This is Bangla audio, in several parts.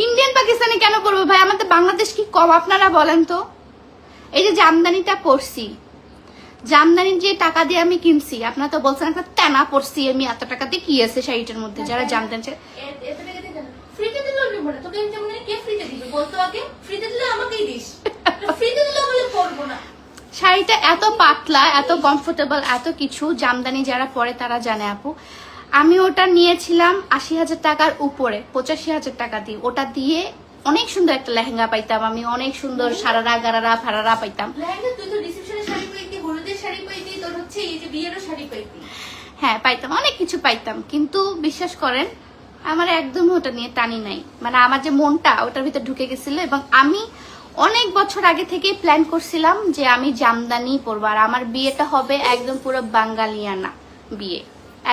ইন্ডিয়ান পাকিস্তানি কেন পরবো ভাই? আমাদের বাংলাদেশ কি কম আপনারা বলেন তো? এই যে জামদানিটা পরছি, জামদানির যে টাকা দিয়ে আমি কিনছি, আপনারা তো বলছেন একটা তেনা পরছি আমি, এত টাকা দিয়ে কি আছে শাড়িটার মধ্যে? যারা জামদানি ফ্রিতে দিলেও নেবো না, তোকে যেমন কে ফ্রিতে দিবে বলতো আগে? ফ্রিতে দিলে আমাকেই দিস, ফ্রিতে দিলে বলে করবো না। শাড়িটা এত পাতলা, এত কমফোর্টেবল, এত কিছু, জামদানি যারা পরে তারা জানে আপু। আমি ওটা নিয়েছিলাম ৮০,০০০ টাকার উপরে, ৮৫,০০০ টাকা দিয়ে। ওটা দিয়ে অনেক সুন্দর একটা লেহেঙ্গা পাইতাম আমি, অনেক সুন্দর সারারা গারারা ফারারা পাইতাম। লেহেঙ্গা তুই তো রিসেপশনের শাড়ি পাইতি, হলুদের শাড়ি পাইতি, তোর হচ্ছে এই যে বিয়েরও শাড়ি পাইতি। হ্যাঁ পাইতাম, অনেক কিছু পাইতাম, কিন্তু বিশ্বাস করেন আমার একদম ওটা নিয়ে টানি নাই। মানে আমার যে মনটা ওটার ভিতরে ঢুকে গেছিল, এবং আমি অনেক বছর আগে থেকে প্ল্যান করছিলাম যে আমি জামদানি পরবো, আর আমার বিয়েটা হবে একদম পুরো বাঙালিয়ানা বিয়ে,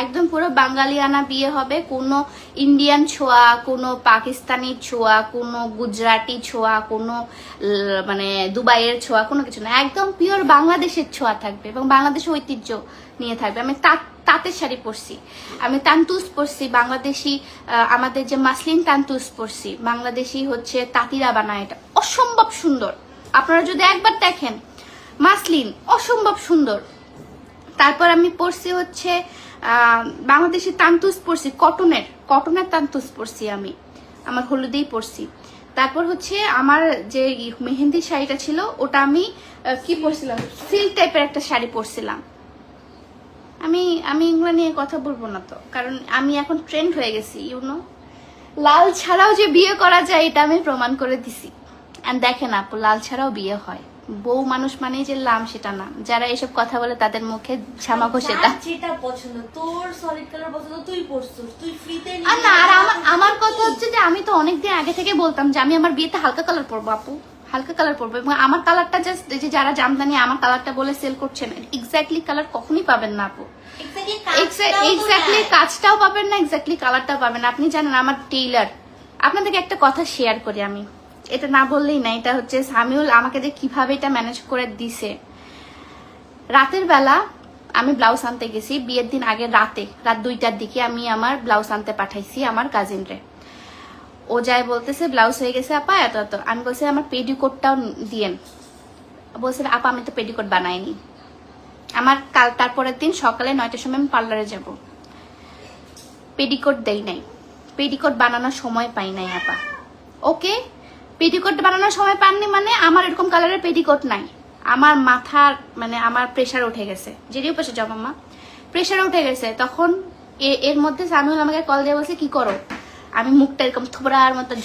একদম পুরো বাঙালিয়ানা বিয়ে হবে। কোনো ইন্ডিয়ান ছোঁয়া, কোনো পাকিস্তানি ছোঁয়া, কোনো গুজরাটি ছোঁয়া, কোনো মানে দুবাইয়ের ছোঁয়া, কোনো কিছু না, একদম পিওর বাংলাদেশের ছোঁয়া থাকবে এবং বাংলাদেশের ঐতিহ্য নিয়ে থাকবে। আমি তাঁতের শাড়ি পরছি, আমি তান্তুস পরছি, বাংলাদেশি আমাদের যে মাসলিন তান্তুস পরছি, বাংলাদেশি হচ্ছে তাঁতিরা বানায়, এটা অসম্ভব সুন্দর। আপনারা যদি একবার দেখেন মাসলিন অসম্ভব সুন্দর। তারপর আমি পরছি হচ্ছে বাংলাদেশি তান্তুস পরছি, কটনের তান্তুস পরছি আমি, আমার হলুদেই পরছি। তারপর হচ্ছে আমার যে মেহেন্দি শাড়িটা ছিল ওটা আমি কি পরছিলাম, সিল্ক টাইপের একটা শাড়ি পরছিলাম। আমি এগুলো নিয়ে কথা বলবো না তো, কারণ আমি এখন ট্রেন্ড হয়ে গেছি, ইউনো। লাল ছাড়াও যে বিয়ে করা যায় এটা আমি প্রমাণ করে দিছি। আর দেখেন আপু, লাল ছাড়াও বিয়ে হয়, বউ মানুষ মানে যে লাম সেটা না। যারা এসব কথা বলে তাদের মুখে ঝামাকো সেটা। যেটা পছন্দ, তোর সলিড কালার পছন্দ, তুই পরছিস, তুই ফ্রিতে আর না, আর আমার কথা হচ্ছে যে আমি তো অনেকদিন আগে থেকে বলতাম যে আমি আমার বিয়েতে হালকা কালার পরবো আপু, হালকা কালার পরবো। এবং আমার কালারটা জাস্ট যে যারা জামদানি আমার কালারটা বলে সেল করছেন, এক্স্যাক্টলি কালার কখনই পাবেন না আপু, এক্স্যাক্টলি কাজটাও পাবেন না, এক্স্যাক্টলি কালারটাও পাবেন না। আপনি জানেন আমার টেইলার, আপনাদেরকে একটা কথা শেয়ার করি আমি, এটা না বললেই না, এটা হচ্ছে সামিউল আমাকে যে কিভাবে এটা ম্যানেজ করে দিছে। রাতের বেলা আমি ব্লাউজ আনতে গেছি, বিয়ের দিন আগে রাত 2টার দিকে আমি আমার ব্লাউজ আনতে পাঠাইছি আমার কাজিনরে। ও যায় বলতেছে ব্লাউজ হয়ে গেছে আপা এত এত। আমি বলছি আমার পেডিকোটটাও দিয়েন। বলছে আপা আমি তো পেডিকোট বানাইনি। আমার তারপরের দিন সকালে 9টার সময় আমি পার্লারে যাব, পেডিকোট দেই নাই, পেডিকোট বানানোর সময় পাই নাই আপা। ওকে, পেডিকোট বানানোর সময় পাননি মানে আমার এরকম কালারের পেডিকোট নাই। আমার মাথার মানে আমার প্রেশার উঠে গেছে, যেদিও পেশা জমা প্রেশার উঠে গেছে। তখন এর মধ্যে সামিউল আমাকে কল দিয়ে বলছে কি করো, আমি মুখটা এরকম থোবরার মতো